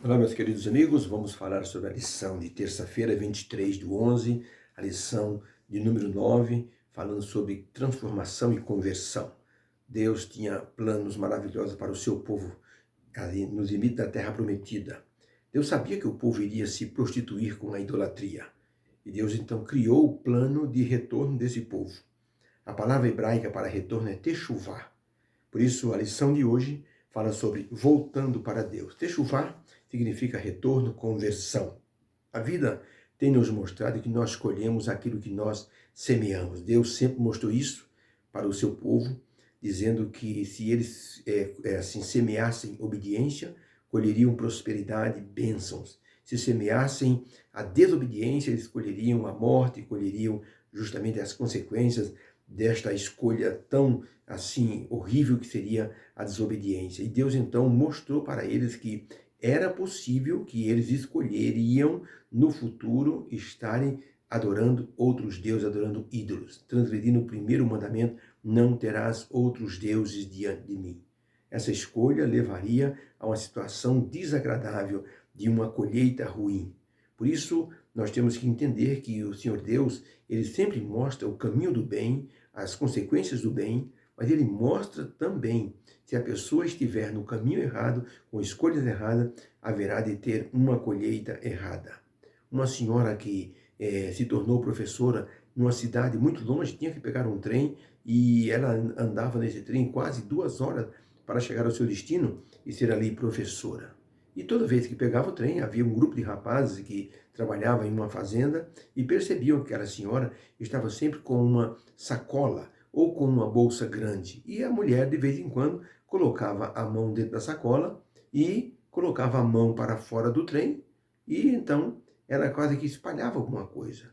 Olá, meus queridos amigos, vamos falar sobre a lição de terça-feira, 23/11, a lição de número 9, falando sobre transformação e conversão. Deus tinha planos maravilhosos para o seu povo, ali nos limites da terra prometida. Deus sabia que o povo iria se prostituir com a idolatria. E Deus então criou o plano de retorno desse povo. A palavra hebraica para retorno é techuvá. Por isso, a lição de hoje fala sobre voltando para Deus. Techuvá significa retorno, conversão. A vida tem nos mostrado que nós colhemos aquilo que nós semeamos. Deus sempre mostrou isso para o seu povo, dizendo que se eles assim semeassem obediência, colheriam prosperidade, bênçãos. Se semeassem a desobediência, eles colheriam a morte, colheriam justamente as consequências desta escolha tão assim horrível que seria a desobediência. E Deus então mostrou para eles que era possível que eles escolheriam no futuro estarem adorando outros deuses, adorando ídolos, transgredindo o primeiro mandamento: não terás outros deuses diante de mim. Essa escolha levaria a uma situação desagradável, de uma colheita ruim. Por isso, nós temos que entender que o Senhor Deus, ele sempre mostra o caminho do bem, as consequências do bem, mas ele mostra também, se a pessoa estiver no caminho errado, com escolhas erradas, haverá de ter uma colheita errada. Uma senhora que se tornou professora numa cidade muito longe, tinha que pegar um trem, e ela andava nesse trem quase 2 horas para chegar ao seu destino e ser ali professora. E toda vez que pegava o trem, havia um grupo de rapazes que trabalhavam em uma fazenda e percebiam que aquela senhora estava sempre com uma sacola ou com uma bolsa grande. E a mulher, de vez em quando, colocava a mão dentro da sacola e colocava a mão para fora do trem, e então ela quase que espalhava alguma coisa.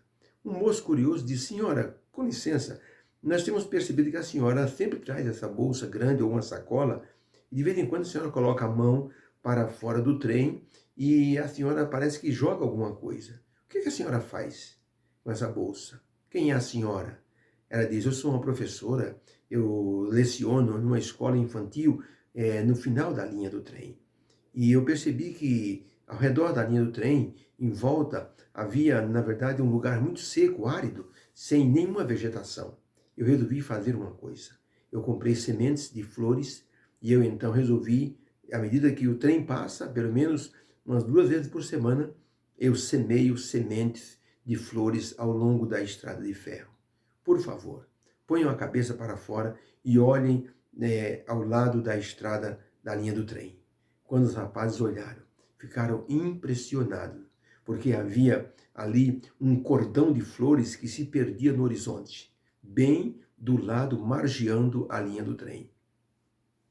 Um moço curioso disse: senhora, com licença, nós temos percebido que a senhora sempre traz essa bolsa grande ou uma sacola, e de vez em quando a senhora coloca a mão para fora do trem e a senhora parece que joga alguma coisa. O que a senhora faz com essa bolsa? Quem é a senhora? Ela diz: eu sou uma professora, eu leciono numa escola infantil no final da linha do trem. E eu percebi que ao redor da linha do trem, em volta, havia, na verdade, um lugar muito seco, árido, sem nenhuma vegetação. Eu resolvi fazer uma coisa. Eu comprei sementes de flores e eu então resolvi, à medida que o trem passa, pelo menos umas 2 vezes por semana, eu semeio sementes de flores ao longo da estrada de ferro. Por favor, ponham a cabeça para fora e olhem ao lado da estrada da linha do trem. Quando os rapazes olharam, ficaram impressionados, porque havia ali um cordão de flores que se perdia no horizonte, bem do lado margeando a linha do trem.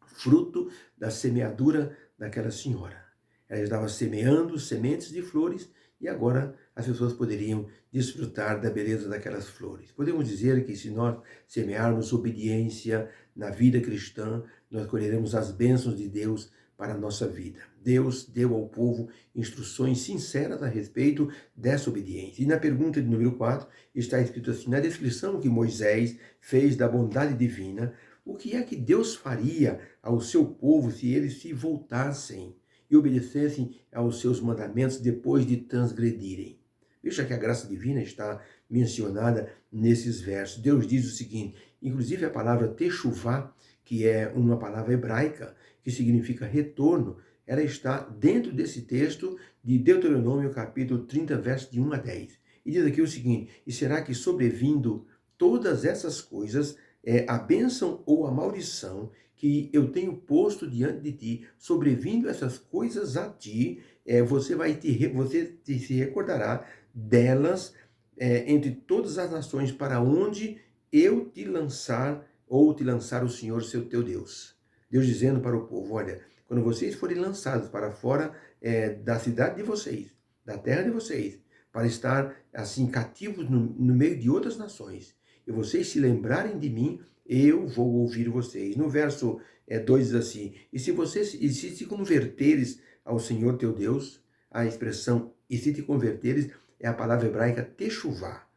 Fruto da semeadura daquela senhora. Ela estava semeando sementes de flores e agora as pessoas poderiam desfrutar da beleza daquelas flores. Podemos dizer que se nós semearmos obediência na vida cristã, nós colheremos as bênçãos de Deus para a nossa vida. Deus deu ao povo instruções sinceras a respeito dessa obediência. E na pergunta de número 4 está escrito assim: na descrição que Moisés fez da bondade divina, o que é que Deus faria ao seu povo se eles se voltassem e obedecessem aos seus mandamentos depois de transgredirem? Veja que a graça divina está mencionada nesses versos. Deus diz o seguinte, inclusive a palavra techuvá, que é uma palavra hebraica, que significa retorno, ela está dentro desse texto de Deuteronômio, capítulo 30, versos de 1 a 10. E diz aqui o seguinte: e será que sobrevindo todas essas coisas, a bênção ou a maldição que eu tenho posto diante de ti, sobrevindo essas coisas a ti, você se recordará delas entre todas as nações para onde eu te lançar, ou te lançar o Senhor, seu teu Deus. Deus dizendo para o povo: olha, quando vocês forem lançados para fora da cidade de vocês, da terra de vocês, para estar assim cativos no meio de outras nações, e vocês se lembrarem de mim, eu vou ouvir vocês. No verso 2 diz assim: e se te converteres ao Senhor teu Deus, a expressão e se te converteres é a palavra hebraica techuvá.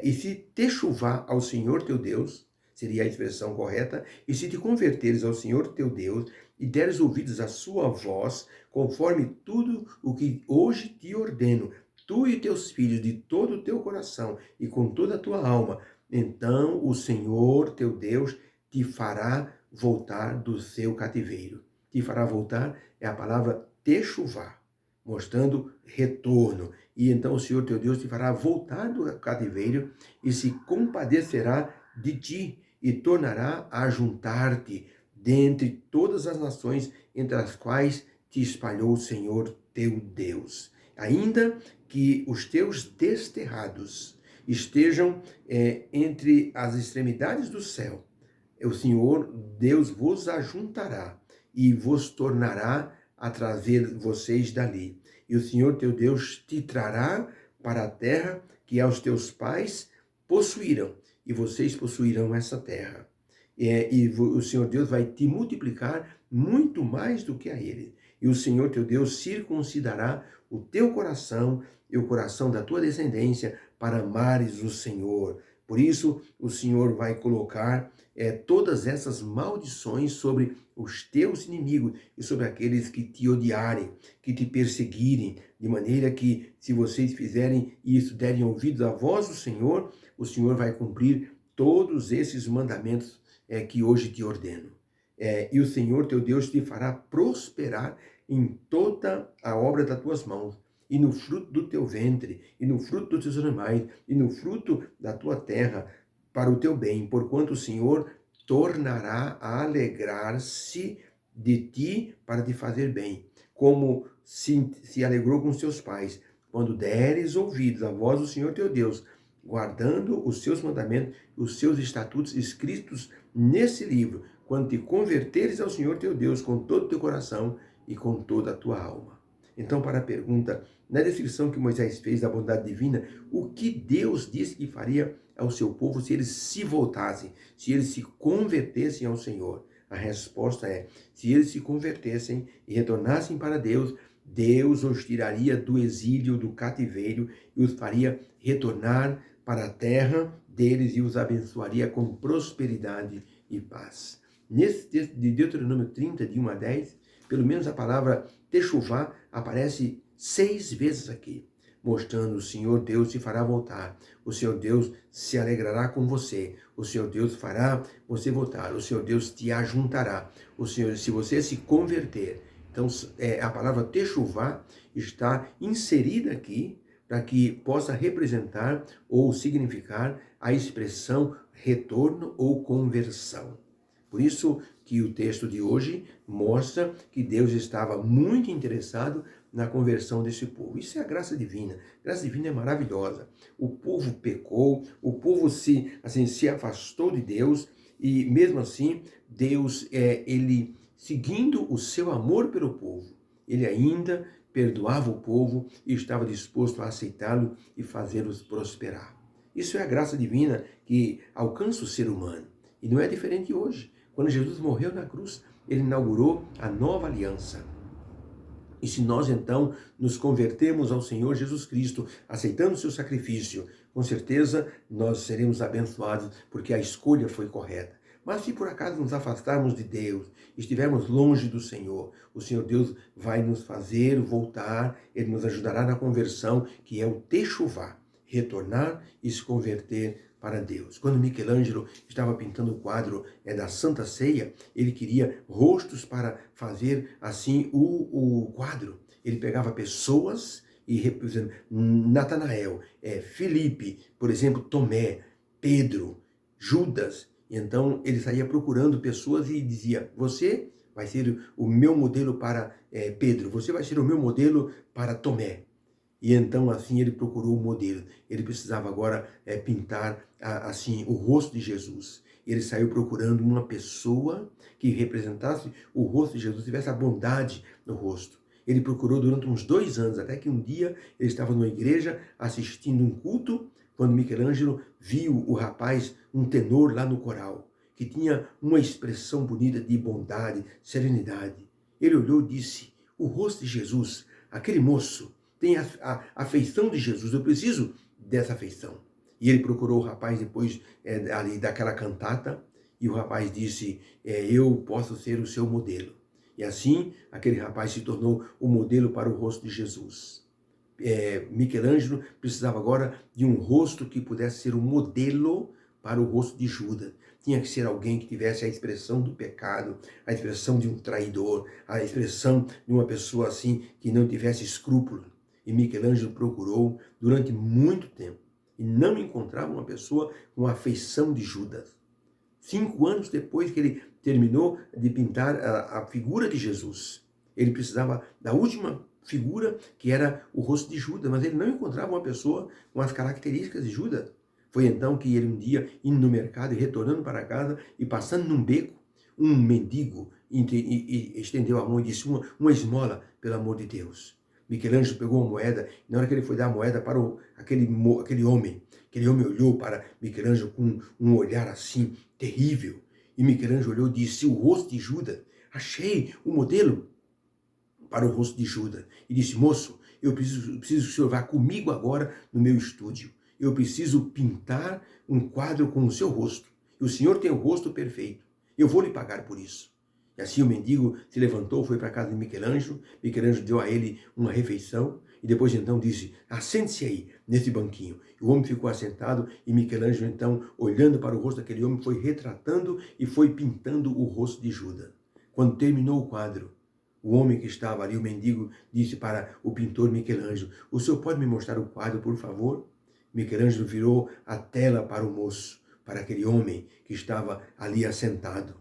E se techuvá ao Senhor teu Deus, seria a expressão correta, e se te converteres ao Senhor teu Deus, e deres ouvidos à sua voz, conforme tudo o que hoje te ordeno, tu e teus filhos, de todo o teu coração e com toda a tua alma, então o Senhor teu Deus te fará voltar do seu cativeiro. Te fará voltar é a palavra techuvá, mostrando retorno. E então o Senhor teu Deus te fará voltar do cativeiro e se compadecerá de ti e tornará a juntar-te dentre todas as nações entre as quais te espalhou o Senhor teu Deus. Ainda que os teus desterrados estejam entre as extremidades do céu, o Senhor Deus vos ajuntará e vos tornará a trazer vocês dali. E o Senhor teu Deus te trará para a terra que aos teus pais possuíram, e vocês possuirão essa terra. E o Senhor Deus vai te multiplicar muito mais do que a ele. E o Senhor teu Deus circuncidará o teu coração e o coração da tua descendência para amares o Senhor. Por isso, o Senhor vai colocar todas essas maldições sobre os teus inimigos e sobre aqueles que te odiarem, que te perseguirem, de maneira que, se vocês fizerem isso, derem ouvidos à voz do Senhor, o Senhor vai cumprir todos esses mandamentos que hoje te ordeno. E o Senhor teu Deus te fará prosperar em toda a obra das tuas mãos, e no fruto do teu ventre, e no fruto dos teus animais, e no fruto da tua terra, para o teu bem, porquanto o Senhor tornará a alegrar-se de ti para te fazer bem, como se alegrou com os teus pais, quando deres ouvidos à voz do Senhor teu Deus, guardando os seus mandamentos, os seus estatutos escritos nesse livro, quando te converteres ao Senhor teu Deus com todo o teu coração e com toda a tua alma. Então, para a pergunta, na descrição que Moisés fez da bondade divina, o que Deus disse que faria ao seu povo se eles se voltassem, se eles se convertessem ao Senhor? A resposta é, se eles se convertessem e retornassem para Deus, Deus os tiraria do exílio, do cativeiro, e os faria retornar para a terra deles e os abençoaria com prosperidade e paz. Nesse texto de Deuteronômio 30, de 1 a 10, pelo menos a palavra techuvá aparece 6 vezes aqui, mostrando o Senhor Deus te fará voltar, o Senhor Deus se alegrará com você, o Senhor Deus fará você voltar, o Senhor Deus te ajuntará, o Senhor, se você se converter. Então, a palavra techuvá está inserida aqui para que possa representar ou significar a expressão retorno ou conversão. Por isso que o texto de hoje mostra que Deus estava muito interessado na conversão desse povo. Isso é a graça divina. A graça divina é maravilhosa. O povo pecou, o povo se afastou de Deus e mesmo assim Deus, ele seguindo o seu amor pelo povo, ele ainda perdoava o povo e estava disposto a aceitá-lo e fazê-los prosperar. Isso é a graça divina que alcança o ser humano. E não é diferente hoje. Quando Jesus morreu na cruz, ele inaugurou a nova aliança. E se nós então nos convertermos ao Senhor Jesus Cristo, aceitando o seu sacrifício, com certeza nós seremos abençoados, porque a escolha foi correta. Mas se por acaso nos afastarmos de Deus, estivermos longe do Senhor, o Senhor Deus vai nos fazer voltar, ele nos ajudará na conversão, que é o techuvá, retornar e se converter para Deus. Quando Michelangelo estava pintando o quadro da Santa Ceia, ele queria rostos para fazer assim o quadro. Ele pegava pessoas e representava Natanael, Filipe, por exemplo, Tomé, Pedro, Judas. E então ele saía procurando pessoas e dizia, você vai ser o meu modelo para Pedro, você vai ser o meu modelo para Tomé. E então assim ele procurou o modelo. Ele precisava agora pintar assim o rosto de Jesus. Ele saiu procurando uma pessoa que representasse o rosto de Jesus, tivesse a bondade no rosto. Ele procurou durante uns 2 anos, até que um dia ele estava numa igreja assistindo um culto, quando Michelangelo viu o rapaz, um tenor lá no coral, que tinha uma expressão bonita de bondade, serenidade. Ele olhou e disse, o rosto de Jesus, aquele moço, tem a afeição de Jesus, eu preciso dessa afeição. E ele procurou o rapaz depois ali daquela cantata, e o rapaz disse, eu posso ser o seu modelo. E assim, aquele rapaz se tornou o modelo para o rosto de Jesus. Michelangelo precisava agora de um rosto que pudesse ser um modelo para o rosto de Judas. Tinha que ser alguém que tivesse a expressão do pecado, a expressão de um traidor, a expressão de uma pessoa assim que não tivesse escrúpulo. E Michelangelo procurou durante muito tempo e não encontrava uma pessoa com a feição de Judas. 5 anos depois que ele terminou de pintar a figura de Jesus, ele precisava da última figura, que era o rosto de Judas, mas ele não encontrava uma pessoa com as características de Judas. Foi então que ele um dia, indo no mercado e retornando para casa e passando num beco, um mendigo estendeu a mão e disse: uma esmola, pelo amor de Deus. Michelangelo pegou uma moeda, e na hora que ele foi dar a moeda para aquele homem olhou para Michelangelo com um olhar assim, terrível. E Michelangelo olhou e disse: o rosto de Judas, achei o modelo para o rosto de Judas. E disse: moço, eu preciso que o senhor vá comigo agora no meu estúdio. Eu preciso pintar um quadro com o seu rosto. E o senhor tem o rosto perfeito. Eu vou lhe pagar por isso. E assim o mendigo se levantou, foi para a casa de Michelangelo. Michelangelo deu a ele uma refeição. E depois então disse: assente-se aí, nesse banquinho. E o homem ficou assentado e Michelangelo então, olhando para o rosto daquele homem, foi retratando e foi pintando o rosto de Judas. Quando terminou o quadro, o homem que estava ali, o mendigo, disse para o pintor Michelangelo: o senhor pode me mostrar o quadro, por favor? Michelangelo virou a tela para o moço, para aquele homem que estava ali assentado.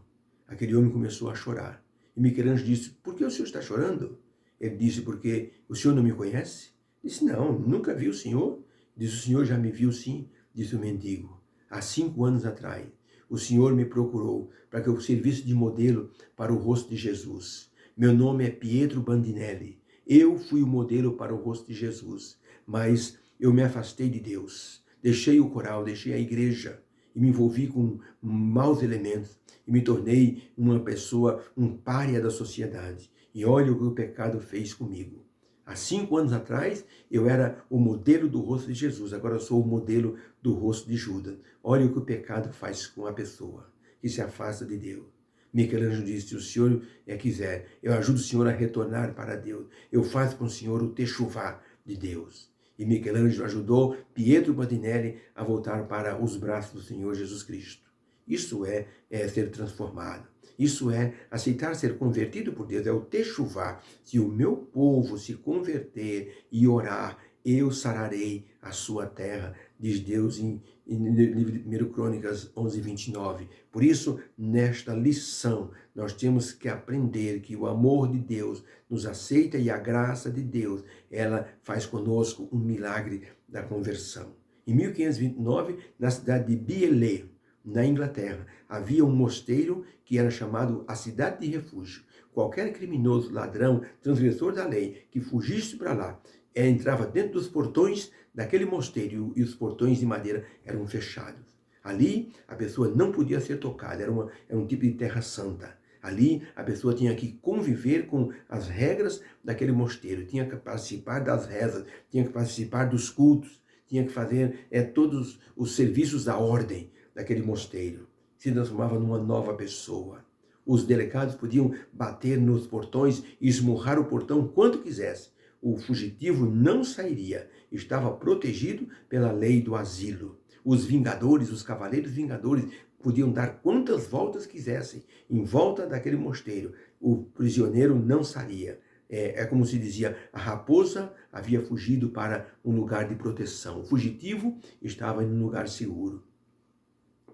Aquele homem começou a chorar. E Michelangelo disse: por que o senhor está chorando? Ele disse: porque o senhor não me conhece? Disse: não, nunca vi o senhor. Disse: o senhor já me viu sim, disse o mendigo. Há 5 anos atrás, o senhor me procurou para que eu servisse de modelo para o rosto de Jesus. Meu nome é Pietro Bandinelli. Eu fui o modelo para o rosto de Jesus, mas eu me afastei de Deus. Deixei o coral, deixei a igreja e me envolvi com maus elementos e me tornei uma pessoa, um pária da sociedade. E olha o que o pecado fez comigo. Há 5 anos atrás, eu era o modelo do rosto de Jesus. Agora eu sou o modelo do rosto de Judas. Olha o que o pecado faz com a pessoa que se afasta de Deus. Michelangelo disse: se o senhor quiser, eu ajudo o senhor a retornar para Deus. Eu faço com o senhor o techuvá de Deus. E Michelangelo ajudou Pietro Bandinelli a voltar para os braços do Senhor Jesus Cristo. Isso é ser transformado. Isso é aceitar ser convertido por Deus, é o techuvá. Se o meu povo se converter e orar, eu sararei a sua terra, diz Deus em livro de 1 Crônicas 11, 29. Por isso, nesta lição, nós temos que aprender que o amor de Deus nos aceita e a graça de Deus, ela faz conosco um milagre da conversão. Em 1529, na cidade de Bielley, na Inglaterra, havia um mosteiro que era chamado a Cidade de Refúgio. Qualquer criminoso, ladrão, transgressor da lei que fugisse para lá, entrava dentro dos portões daquele mosteiro e os portões de madeira eram fechados. Ali a pessoa não podia ser tocada, era um tipo de terra santa. Ali a pessoa tinha que conviver com as regras daquele mosteiro, tinha que participar das rezas, tinha que participar dos cultos, tinha que fazer todos os serviços da ordem daquele mosteiro. Se transformava numa nova pessoa. Os delegados podiam bater nos portões e esmurrar o portão quanto quisesse. O fugitivo não sairia, estava protegido pela lei do asilo. Os vingadores, os cavaleiros vingadores, podiam dar quantas voltas quisessem em volta daquele mosteiro. O prisioneiro não sairia. É como se dizia, a raposa havia fugido para um lugar de proteção. O fugitivo estava em um lugar seguro.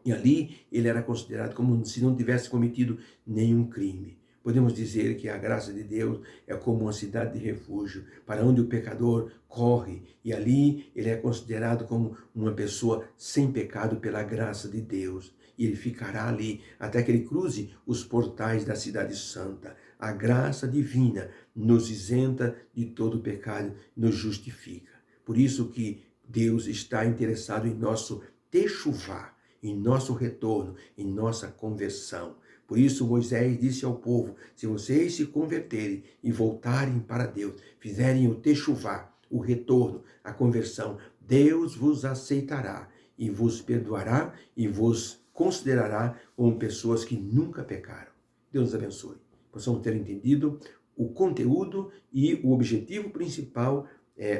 E ali ele era considerado como se não tivesse cometido nenhum crime. Podemos dizer que a graça de Deus é como uma cidade de refúgio, para onde o pecador corre, e ali ele é considerado como uma pessoa sem pecado pela graça de Deus. E ele ficará ali até que ele cruze os portais da cidade santa. A graça divina nos isenta de todo pecado, nos justifica. Por isso que Deus está interessado em nosso techuvá, em nosso retorno, em nossa conversão. Por isso Moisés disse ao povo: se vocês se converterem e voltarem para Deus, fizerem o techuvá, o retorno, a conversão, Deus vos aceitará e vos perdoará e vos considerará como pessoas que nunca pecaram. Deus nos abençoe. possamos ter entendido o conteúdo e o objetivo principal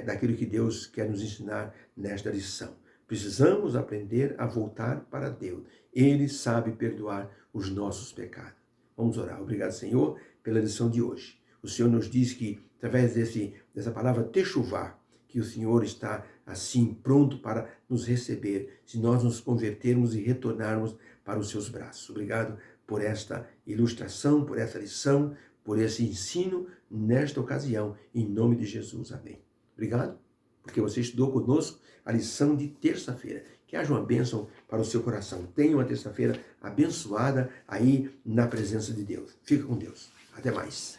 daquilo que Deus quer nos ensinar nesta lição. Precisamos aprender a voltar para Deus. Ele sabe perdoar os nossos pecados. Vamos orar. Obrigado, Senhor, pela lição de hoje. O Senhor nos diz que, através dessa palavra techuvá, que o Senhor está, assim, pronto para nos receber, se nós nos convertermos e retornarmos para os seus braços. Obrigado por esta ilustração, por essa lição, por esse ensino nesta ocasião, em nome de Jesus. Amém. Obrigado, porque você estudou conosco a lição de terça-feira. Que haja uma bênção para o seu coração. Tenha uma terça-feira abençoada aí na presença de Deus. Fica com Deus. Até mais.